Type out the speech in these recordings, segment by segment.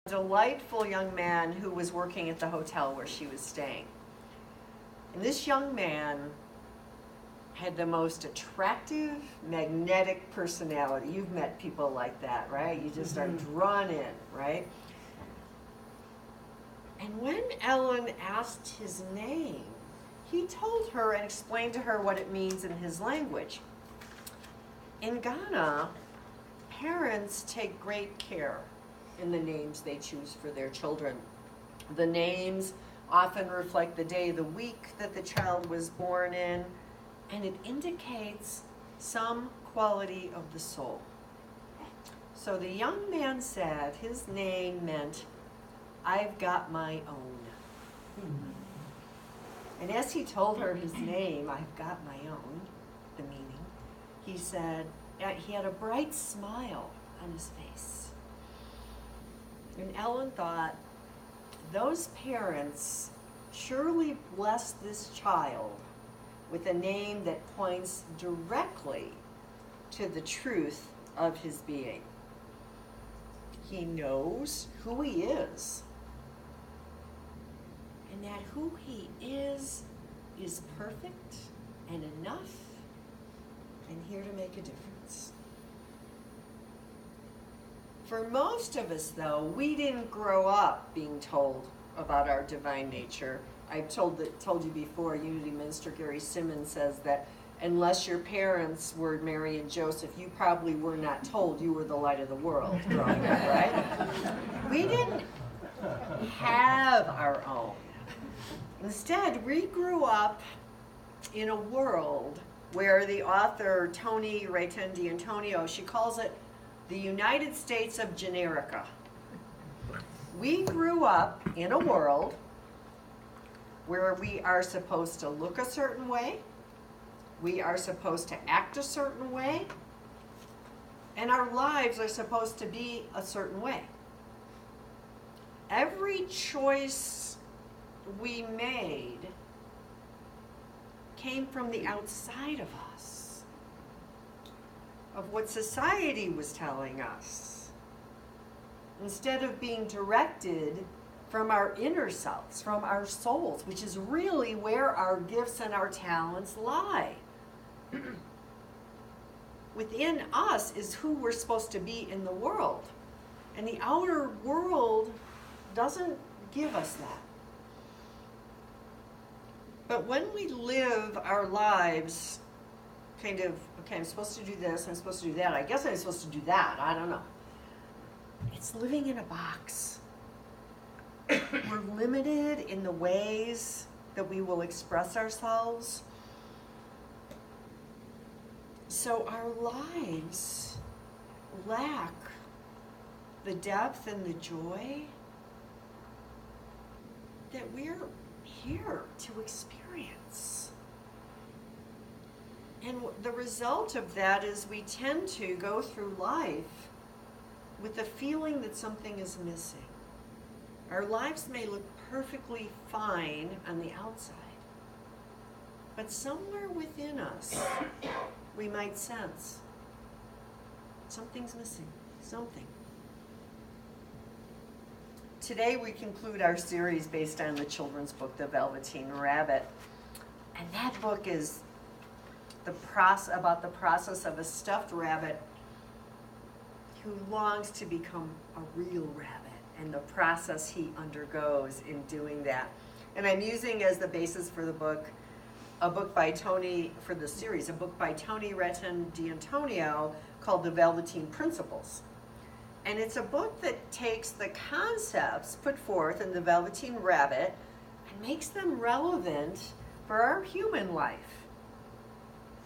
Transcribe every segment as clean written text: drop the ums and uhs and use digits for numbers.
Delightful young man who was working at the hotel where she was staying. And this young man had the most attractive, magnetic personality. You've met people like that, right? You just are drawn in, right? And when Ellen asked his name, he told her and explained to her what it means in his language. In Ghana, parents take great care in the names they choose for their children. The names often reflect the day of the week that the child was born in, and it indicates some quality of the soul. So the young man said his name meant, "I've got my own." And as he told her his name, "I've got my own," the meaning, he said, he had a bright smile on his face. And Ellen thought, those parents surely blessed this child with a name that points directly to the truth of his being. He knows who he is, and that who he is perfect and enough and here to make a difference. For most of us, though, we didn't grow up being told about our divine nature. I've told you before, Unity Minister Gary Simmons says that unless your parents were Mary and Joseph, you probably were not told you were the light of the world growing up, right? We didn't have our own. Instead, we grew up in a world where the author Toni Rayton D'Antonio, she calls it the United States of Generica. We grew up in a world where we are supposed to look a certain way, we are supposed to act a certain way, and our lives are supposed to be a certain way. Every choice we made came from the outside of us, of what society was telling us, instead of being directed from our inner selves, from our souls, which is really where our gifts and our talents lie. Within us is who we're supposed to be in the world. And the outer world doesn't give us that. But when we live our lives kind of, okay, I'm supposed to do this, I'm supposed to do that, I guess I'm supposed to do that, I don't know. It's living in a box. We're limited in the ways that we will express ourselves. So our lives lack the depth and the joy that we're here to experience. And the result of that is we tend to go through life with the feeling that something is missing. Our lives may look perfectly fine on the outside, but somewhere within us, we might sense something's missing, something. Today we conclude our series based on the children's book, The Velveteen Rabbit. And that book is about the process of a stuffed rabbit who longs to become a real rabbit and the process he undergoes in doing that. And I'm using as the basis for the book a book by Toni Rayton D'Antonio called The Velveteen Principles. And it's a book that takes the concepts put forth in The Velveteen Rabbit and makes them relevant for our human life.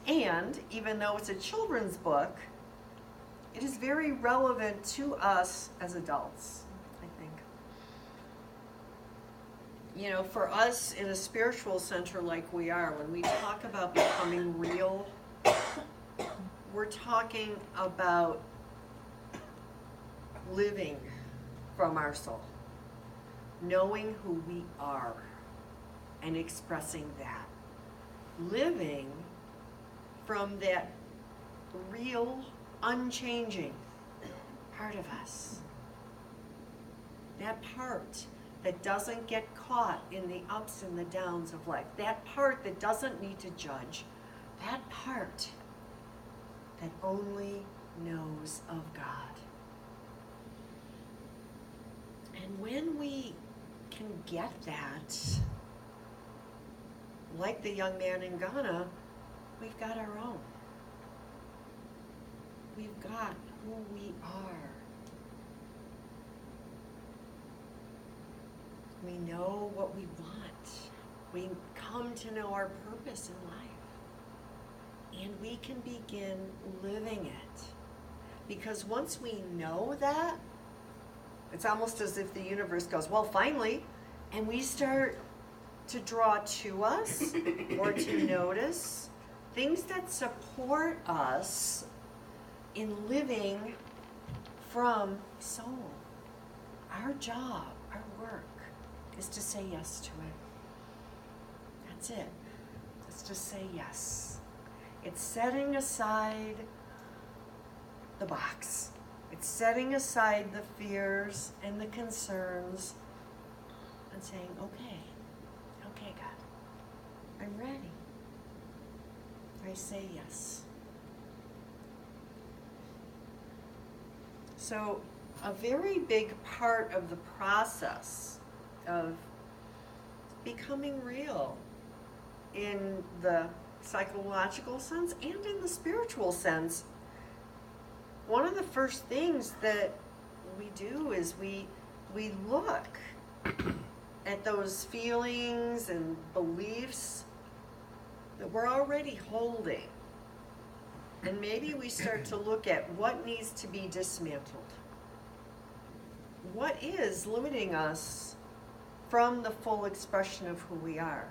And even though it's a children's book, it is very relevant to us as adults, I think. You know, for us in a spiritual center like we are, when we talk about becoming real, we're talking about living from our soul, knowing who we are and expressing that, living from that real, unchanging part of us that part that doesn't get caught in the ups and the downs of life, that part that doesn't need to judge, that part that only knows of God. And when we can get that, like the young man in Ghana, we've got our own. We've got who we are. We know what we want. We come to know our purpose in life. And we can begin living it. Because once we know that, it's almost as if the universe goes, well, finally, and we start to draw to us or to notice things that support us in living from soul. Our job, our work, is to say yes to it. That's it. It's to say yes. It's setting aside the box. It's setting aside the fears and the concerns and saying, okay, God, I'm ready. I say yes. So a very big part of the process of becoming real in the psychological sense and in the spiritual sense, one of the first things that we do is we look at those feelings and beliefs that we're already holding. And maybe we start to look at what needs to be dismantled. What is limiting us from the full expression of who we are?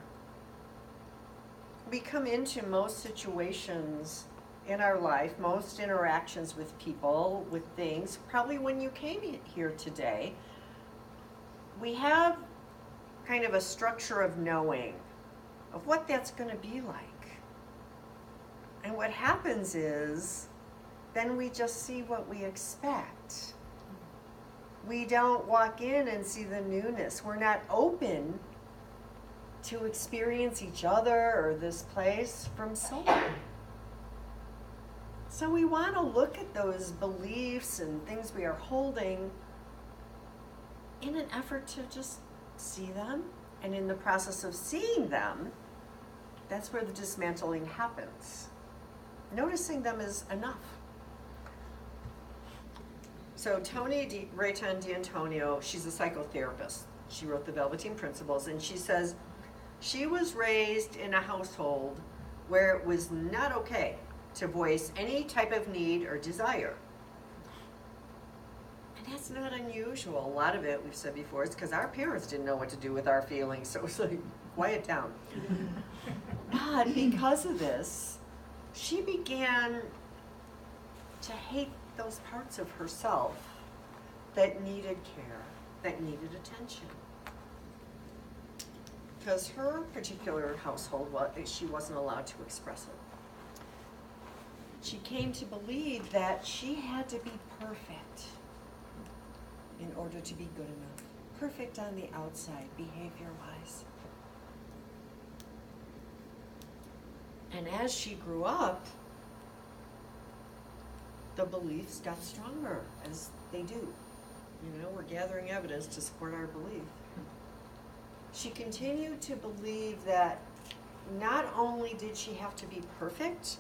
We come into most situations in our life, most interactions with people, with things, probably when you came here today, we have kind of a structure of knowing of what that's going to be like. And what happens is, then we just see what we expect. We don't walk in and see the newness. We're not open to experience each other or this place from soul. So we want to look at those beliefs and things we are holding in an effort to just see them. And in the process of seeing them, that's where the dismantling happens. Noticing them is enough. So Toni Rayton D'Antonio, she's a psychotherapist. She wrote the Velveteen Principles, and she says she was raised in a household where it was not okay to voice any type of need or desire. And that's not unusual. A lot of it, we've said before, is because our parents didn't know what to do with our feelings, so it's like, quiet down. But because of this, she began to hate those parts of herself that needed care, that needed attention. Because her particular household, she wasn't allowed to express it. She came to believe that she had to be perfect in order to be good enough. Perfect on the outside, behavior-wise. And as she grew up, the beliefs got stronger, as they do. You know, we're gathering evidence to support our belief. She continued to believe that not only did she have to be perfect,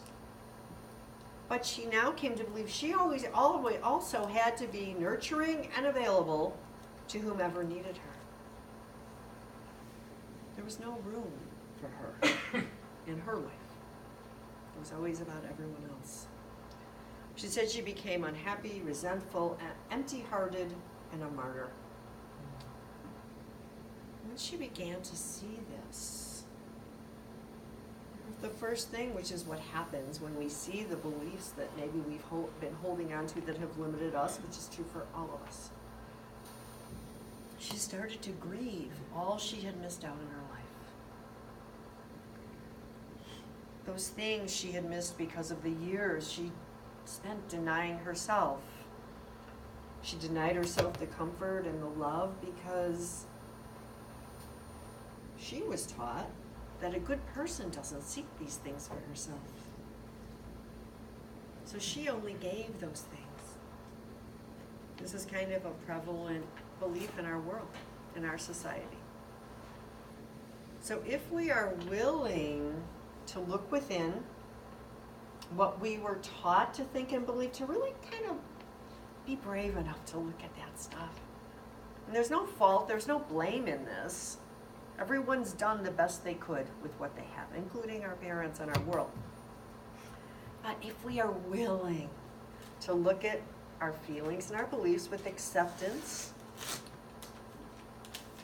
but she now came to believe she always also had to be nurturing and available to whomever needed her. There was no room for her in her life. It was always about everyone else. She said she became unhappy, resentful, empty-hearted, and a martyr. When she began to see this, the first thing, which is what happens when we see the beliefs that maybe we've been holding on to that have limited us, which is true for all of us, she started to grieve all she had missed out in her life. Those things she had missed because of the years she spent denying herself. She denied herself the comfort and the love because she was taught that a good person doesn't seek these things for herself. So she only gave those things. This is kind of a prevalent belief in our world, in our society. So if we are willing to look within what we were taught to think and believe, to really kind of be brave enough to look at that stuff. And there's no fault, there's no blame in this. Everyone's done the best they could with what they have, including our parents and our world. But if we are willing to look at our feelings and our beliefs with acceptance,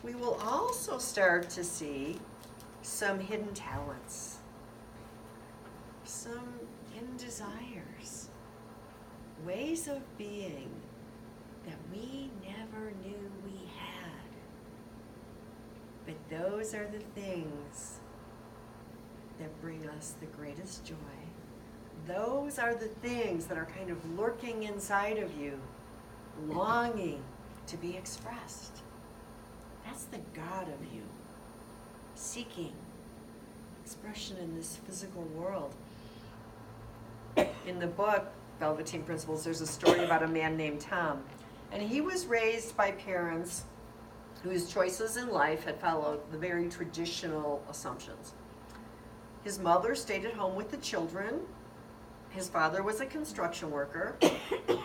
we will also start to see some hidden talents, some hidden desires, ways of being that we never knew we had. But those are the things that bring us the greatest joy. Those are the things that are kind of lurking inside of you, longing to be expressed. That's the God of you, seeking expression in this physical world. In the book, Velveteen Principles, there's a story about a man named Tom. And he was raised by parents whose choices in life had followed the very traditional assumptions. His mother stayed at home with the children. His father was a construction worker.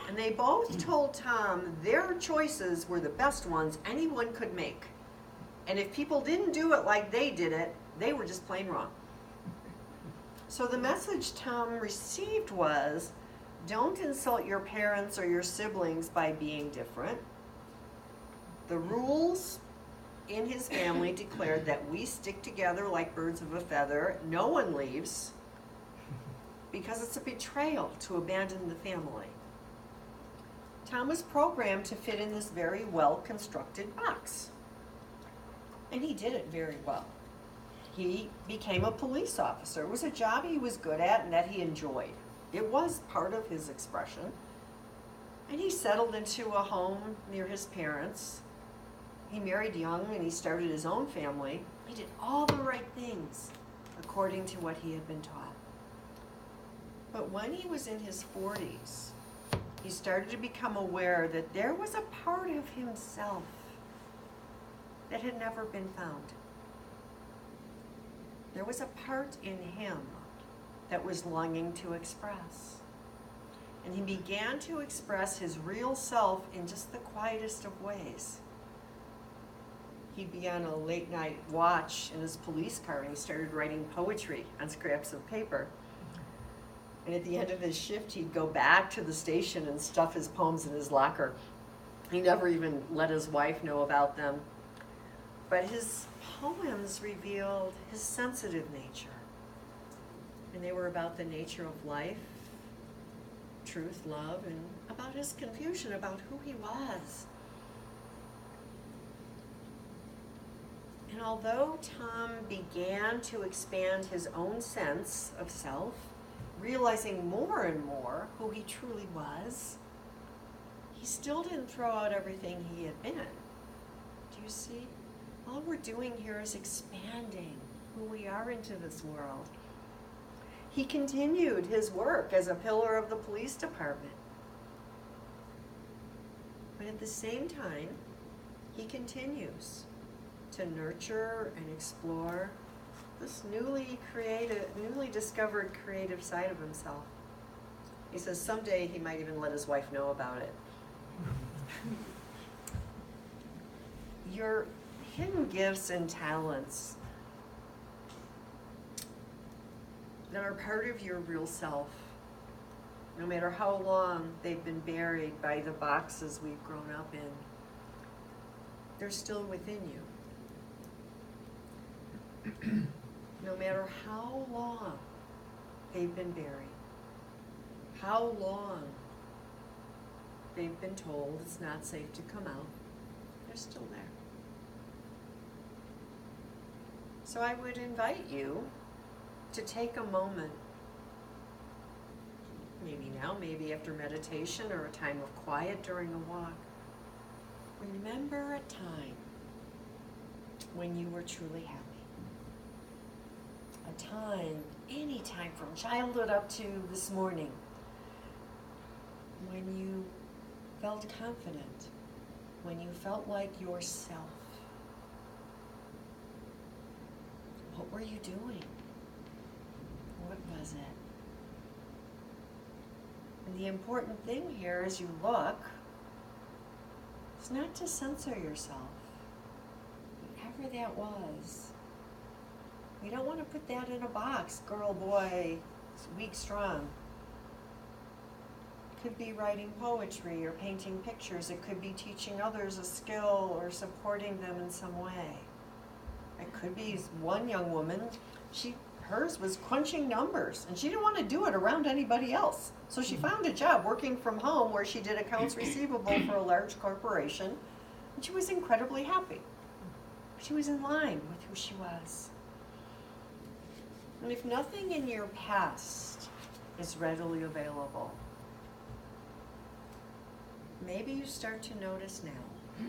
And they both told Tom their choices were the best ones anyone could make. And if people didn't do it like they did it, they were just plain wrong. So the message Tom received was, don't insult your parents or your siblings by being different. The rules in his family declared that we stick together like birds of a feather. No one leaves, because it's a betrayal to abandon the family. Tom was programmed to fit in this very well-constructed box. And he did it very well. He became a police officer. It was a job he was good at and that he enjoyed. It was part of his expression. And he settled into a home near his parents. He married young and he started his own family. He did all the right things according to what he had been taught. But when he was in his 40s, he started to become aware that there was a part of himself that had never been found. There was a part in him that was longing to express. And he began to express his real self in just the quietest of ways. He'd be on a late night watch in his police car and he started writing poetry on scraps of paper. And at the end of his shift, he'd go back to the station and stuff his poems in his locker. He never even let his wife know about them. But his poems revealed his sensitive nature. And they were about the nature of life, truth, love, and about his confusion about who he was. And although Tom began to expand his own sense of self, realizing more and more who he truly was, he still didn't throw out everything he had been. Do you see? All we're doing here is expanding who we are into this world. He continued his work as a pillar of the police department. But at the same time, he continues to nurture and explore this newly discovered creative side of himself. He says someday he might even let his wife know about it. Your hidden gifts and talents that are part of your real self, no matter how long they've been buried by the boxes we've grown up in, they're still within you. No matter how long they've been buried, how long they've been told it's not safe to come out, they're still there. So I would invite you to take a moment maybe now, maybe after meditation or a time of quiet during a walk. Remember a time when you were truly happy. A time, any time from childhood up to this morning, when you felt confident, when you felt like yourself. What were you doing? What was it? And the important thing here as you look is not to censor yourself, whatever that was. We don't want to put that in a box, girl, boy, weak, strong. It could be writing poetry or painting pictures. It could be teaching others a skill or supporting them in some way. It could be one young woman, hers was crunching numbers, and she didn't want to do it around anybody else. So she found a job working from home where she did accounts receivable for a large corporation, and she was incredibly happy. She was in line with who she was. And if nothing in your past is readily available, maybe you start to notice now.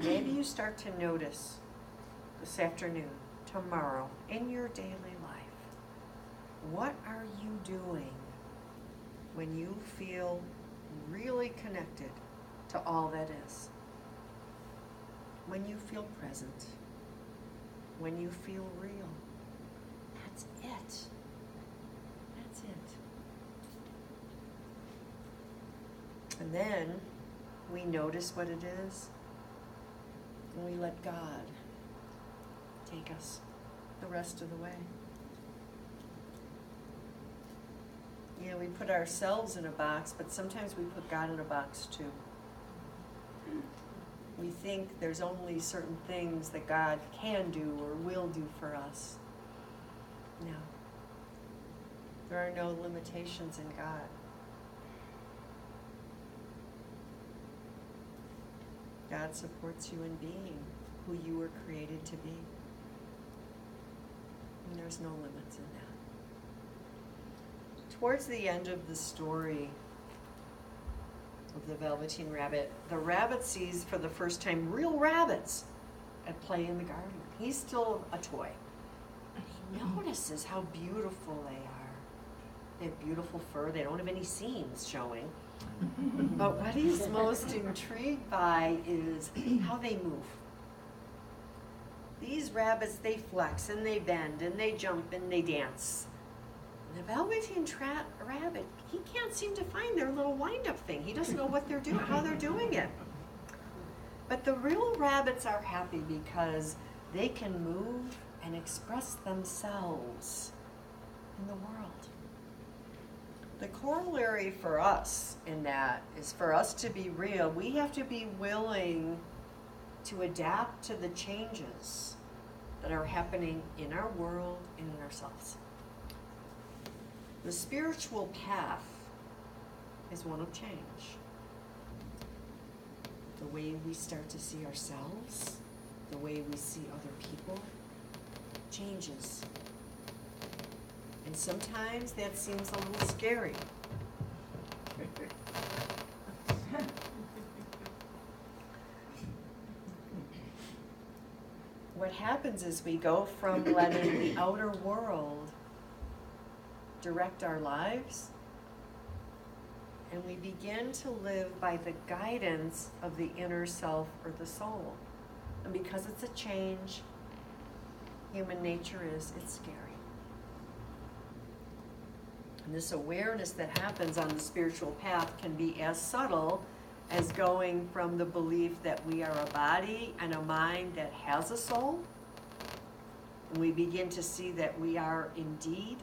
Maybe you start to notice this afternoon, tomorrow, in your daily life. What are you doing when you feel really connected to all that is? When you feel present? When you feel real? That's it. That's it. And then we notice what it is, and we let God take us the rest of the way. You know, we put ourselves in a box, but sometimes we put God in a box too. We think there's only certain things that God can do or will do for us. No. There are no limitations in God. God supports you in being who you were created to be. And there's no limits in that. Towards the end of the story of the Velveteen Rabbit, the rabbit sees for the first time real rabbits at play in the garden. He's still a toy. And he notices how beautiful they are. They have beautiful fur. They don't have any seams showing. But what he's most intrigued by is how they move. These rabbits, they flex and they bend and they jump and they dance. And the Velveteen Rabbit, he can't seem to find their little wind-up thing. He doesn't know what they're doing, how they're doing it. But the real rabbits are happy because they can move and express themselves in the world. The corollary for us in that is for us to be real, we have to be willing to adapt to the changes that are happening in our world and in ourselves. The spiritual path is one of change. The way we start to see ourselves, the way we see other people, changes. And sometimes that seems a little scary. What happens is we go from letting the outer world direct our lives, and we begin to live by the guidance of the inner self or the soul. And because it's a change, human nature is, it's scary. And this awareness that happens on the spiritual path can be as subtle as going from the belief that we are a body and a mind that has a soul, and we begin to see that we are indeed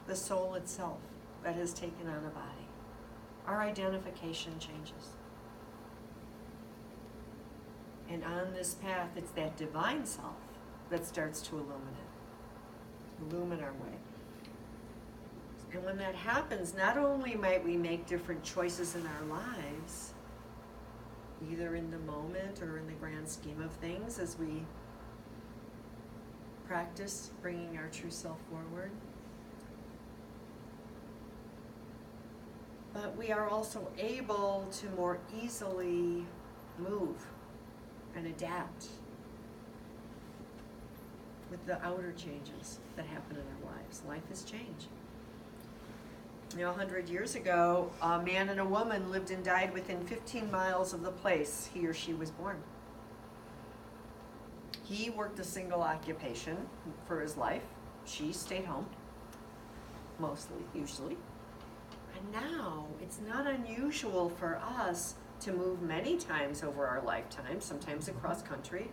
the soul itself that has taken on a body. Our identification changes. And on this path, it's that divine self that starts to illumine our way. And when that happens, not only might we make different choices in our lives, either in the moment or in the grand scheme of things as we practice bringing our true self forward, but we are also able to more easily move and adapt with the outer changes that happen in our lives. Life has changed. 100 years ago, a man and a woman lived and died within 15 miles of the place he or she was born. He worked a single occupation for his life. She stayed home, mostly, usually. And now, it's not unusual for us to move many times over our lifetime, sometimes across country.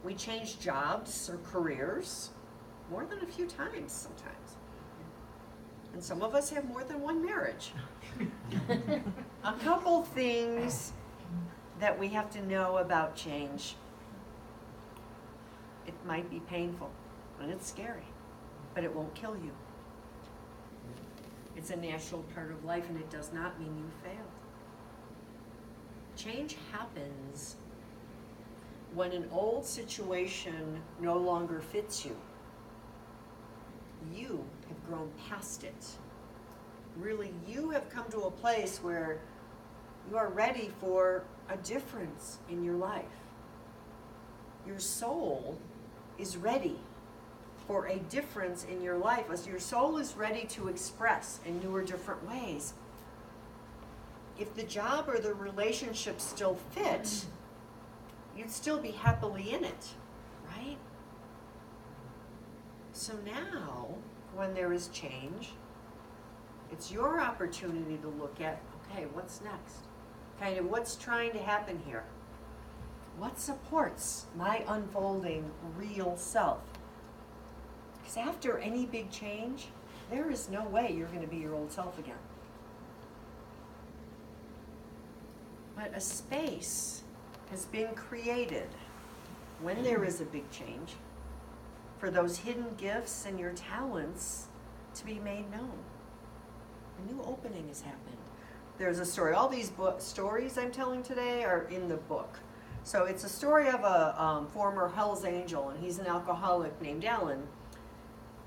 We change jobs or careers more than a few times sometimes. And some of us have more than one marriage. A couple things that we have to know about change. It might be painful and it's scary, but it won't kill you. It's a natural part of life, and it does not mean you failed. Change happens when an old situation no longer fits you. You have grown past it. Really, you have come to a place where you are ready for a difference in your life. Your soul is ready for a difference in your life, as your soul is ready to express in new or different ways. If the job or the relationship still fit, you'd still be happily in it, right? So now, when there is change, it's your opportunity to look at, okay, what's next? Kind of what's trying to happen here? What supports my unfolding real self? Because after any big change, there is no way you're going to be your old self again. But a space has been created when there is a big change for those hidden gifts and your talents to be made known. A new opening has happened. There's a story. All these stories I'm telling today are in the book. So it's a story of a former Hell's Angel, and he's an alcoholic named Alan.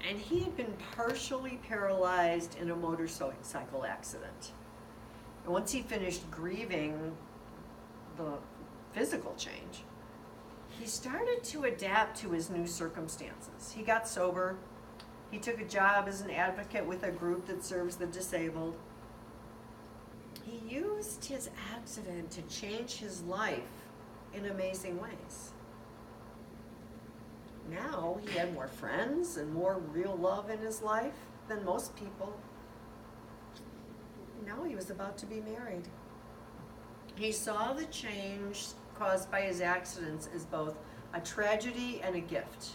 And he had been partially paralyzed in a motorcycle accident. And once he finished grieving the physical change, he started to adapt to his new circumstances. He got sober. He took a job as an advocate with a group that serves the disabled. He used his accident to change his life in amazing ways. Now he had more friends and more real love in his life than most people. Now he was about to be married. He saw the change caused by his accidents as both a tragedy and a gift.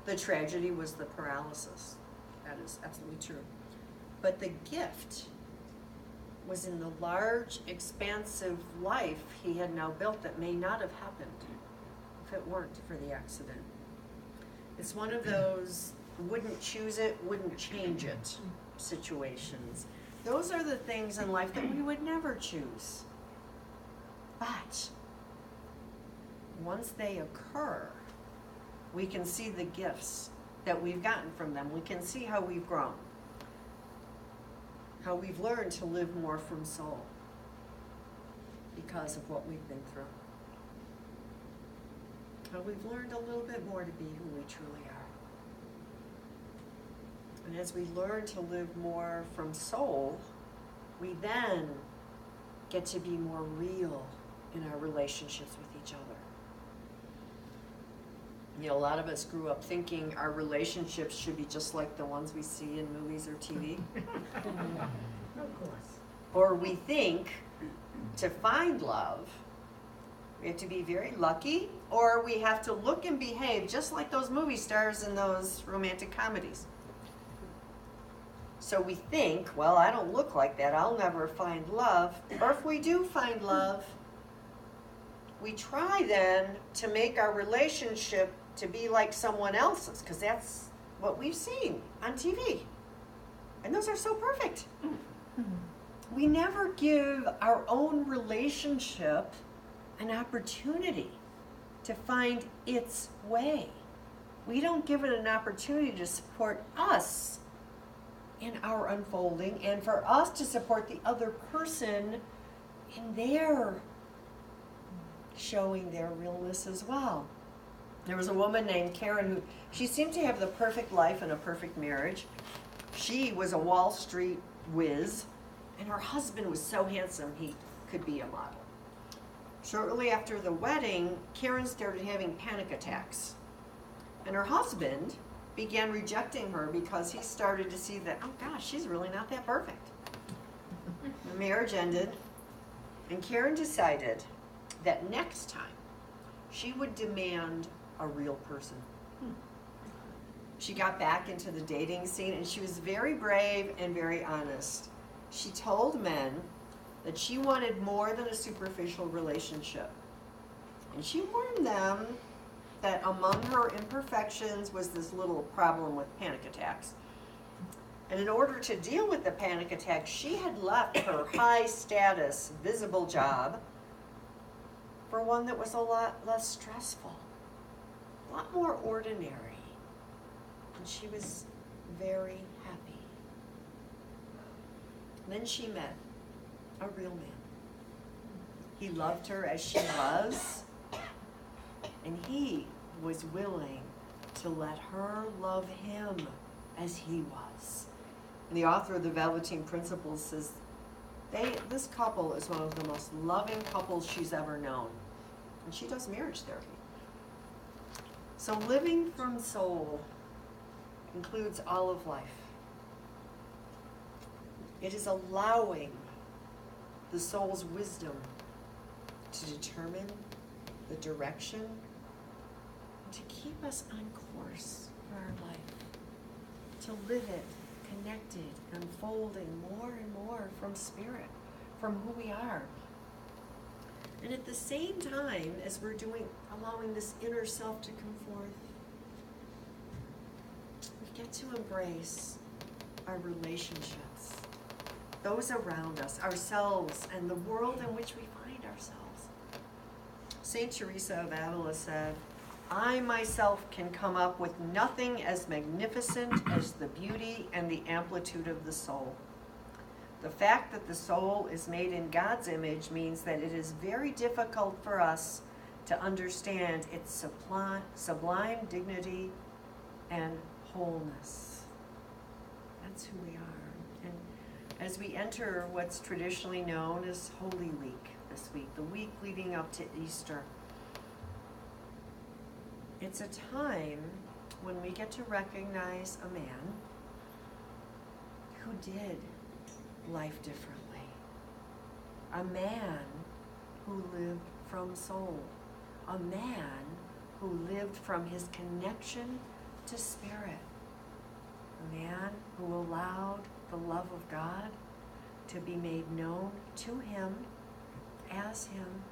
The tragedy was the paralysis. That is absolutely true. But the gift was in the large, expansive life he had now built that may not have happened if it weren't for the accident. It's one of those wouldn't choose it, wouldn't change it situations. Those are the things in life that we would never choose. But once they occur, we can see the gifts that we've gotten from them. We can see how we've grown, how we've learned to live more from soul because of what we've been through. How we've learned a little bit more to be who we truly are. And as we learn to live more from soul, we then get to be more real in our relationships with each other. You know, a lot of us grew up thinking our relationships should be just like the ones we see in movies or TV. Of course. Or we think to find love, we have to be very lucky, or we have to look and behave just like those movie stars in those romantic comedies. So we think, well, I don't look like that, I'll never find love. Or if we do find love, we try then to make our relationship to be like someone else's, because that's what we've seen on TV. And those are so perfect. We never give our own relationship an opportunity to find its way. We don't give it an opportunity to support us in our unfolding and for us to support the other person in their showing their realness as well. There was a woman named Karen who, she seemed to have the perfect life and a perfect marriage. She was a Wall Street whiz, and her husband was so handsome he could be a model. Shortly after the wedding, Karen started having panic attacks. And her husband began rejecting her because he started to see that, oh gosh, she's really not that perfect. The marriage ended, and Karen decided that next time she would demand a real person. She got back into the dating scene, and she was very brave and very honest. She told men that she wanted more than a superficial relationship. And she warned them that among her imperfections was this little problem with panic attacks. And in order to deal with the panic attacks, she had left her high status, visible job for one that was a lot less stressful, a lot more ordinary. And she was very happy. Then she met a real man. He loved her as she was, and he was willing to let her love him as he was. And the author of the Velveteen Principles says, this couple is one of the most loving couples she's ever known. And she does marriage therapy. So living from soul includes all of life. It is allowing the soul's wisdom to determine the direction and to keep us on course for our life, to live it connected, unfolding more and more from spirit, from who we are. And at the same time as we're allowing this inner self to come forth, we get to embrace our relationships, those around us, ourselves, and the world in which we find ourselves. Saint Teresa of Avila said, I myself can come up with nothing as magnificent as the beauty and the amplitude of the soul. The fact that the soul is made in God's image means that it is very difficult for us to understand its sublime dignity and wholeness. That's who we are. And as we enter what's traditionally known as Holy Week this week, the week leading up to Easter, it's a time when we get to recognize a man who did life differently. A man who lived from soul. A man who lived from his connection to spirit. A man who allowed the love of God to be made known to him, as him.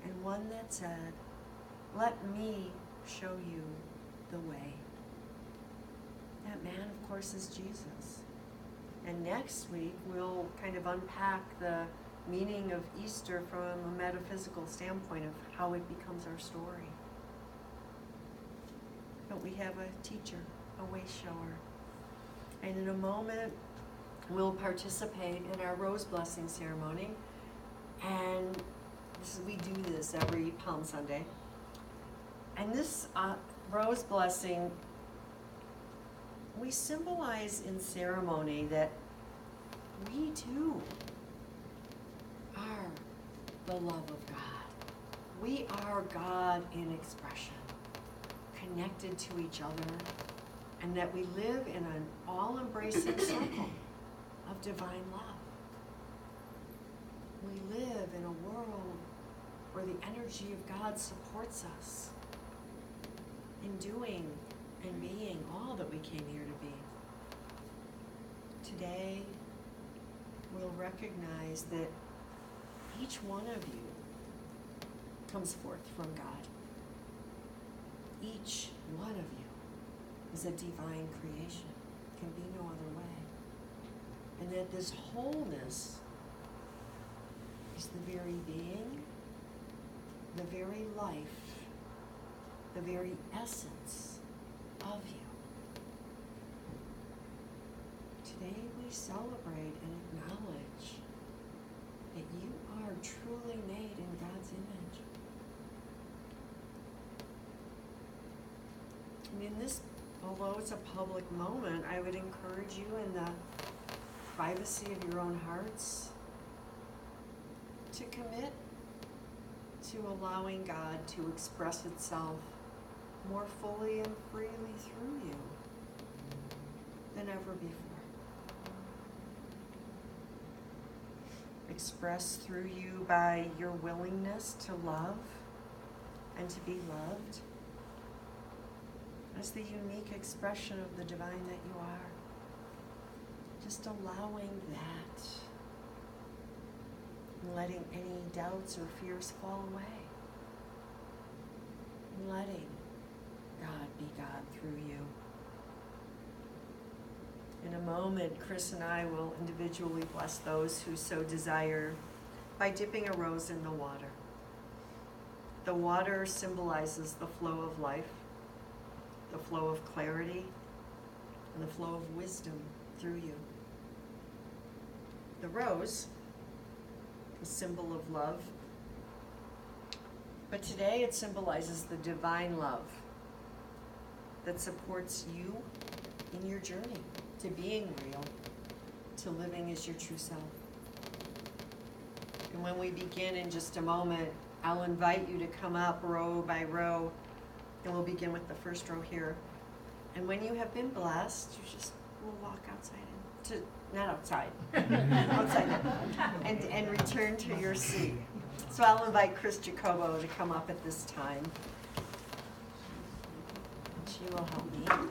And one that said, let me show you the way. That man, of course, is Jesus. And next week, we'll kind of unpack the meaning of Easter from a metaphysical standpoint of how it becomes our story. But we have a teacher, a way shower. And in a moment, we'll participate in our rose blessing ceremony. And we do this every Palm Sunday. And this rose blessing, we symbolize in ceremony that we too are the love of God. We are God in expression, connected to each other, and that we live in an all-embracing circle of divine love. We live in a world where the energy of God supports us in doing and being all that we came here to be. Today, we'll recognize that each one of you comes forth from God. Each one of you is a divine creation. It can be no other way. And that this wholeness is the very being, the very life, the very essence of you. celebrate and acknowledge that you are truly made in God's image. And in this, although it's a public moment, I would encourage you in the privacy of your own hearts to commit to allowing God to express itself more fully and freely through you than ever before. Expressed through you by your willingness to love and to be loved as the unique expression of the divine that you are. Just allowing that and letting any doubts or fears fall away. And letting God be God through you. In a moment, Chris and I will individually bless those who so desire by dipping a rose in the water. The water symbolizes the flow of life, the flow of clarity, and the flow of wisdom through you. The rose, a symbol of love, but today it symbolizes the divine love that supports you in your journey to being real, to living as your true self. And when we begin in just a moment, I'll invite you to come up row by row, and we'll begin with the first row here. And when you have been blessed, you just will walk outside not outside, outside, and return to your seat. So I'll invite Chris Jacobo to come up at this time. She will help me.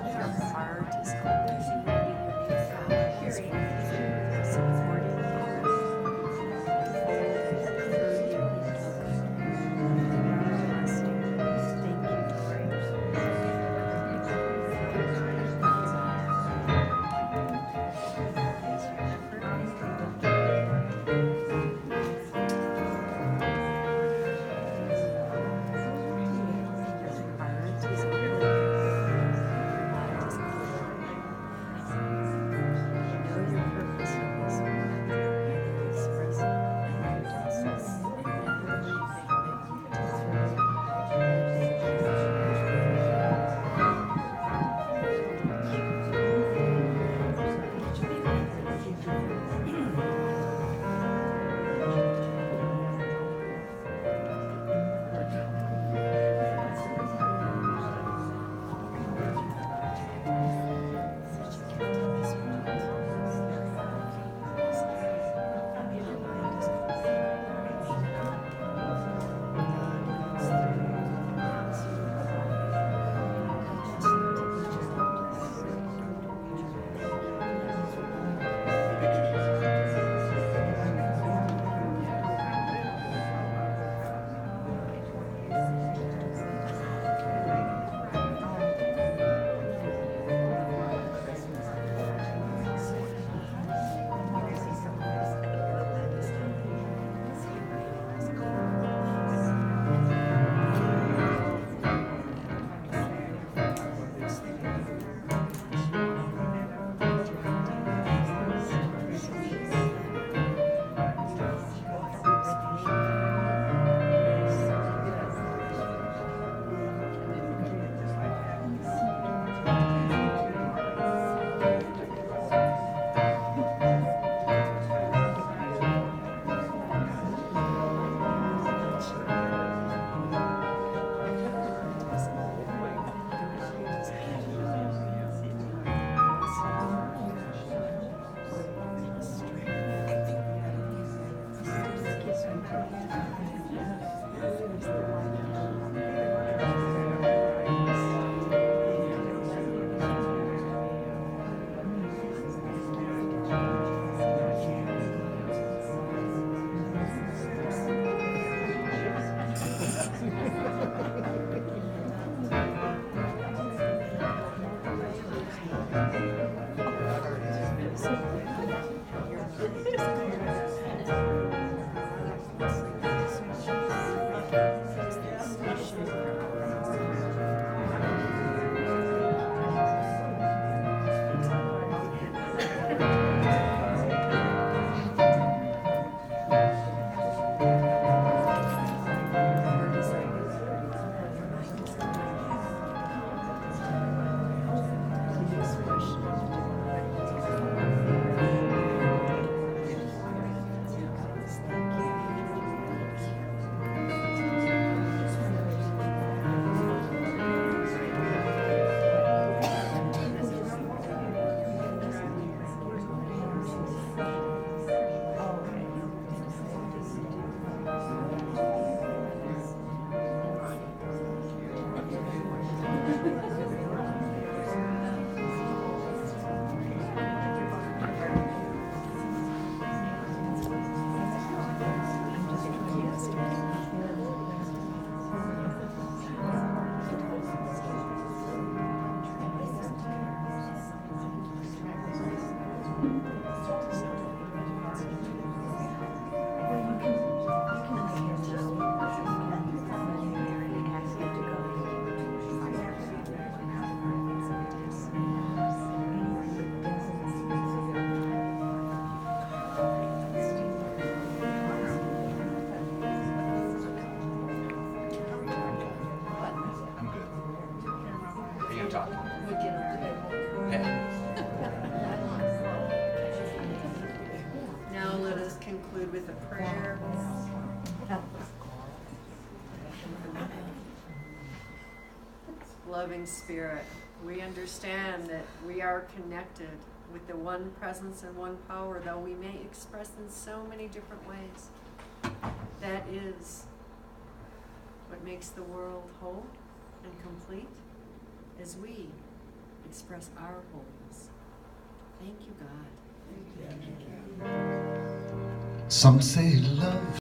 heart is cleansing your God is with you, supporting you, through you. Thank Now let us conclude with a prayer. Loving Spirit, we understand that we are connected with the one presence and one power, though we may express in so many different ways. That is what makes the world whole and complete, as we express our holiness. Thank you, God. Some say love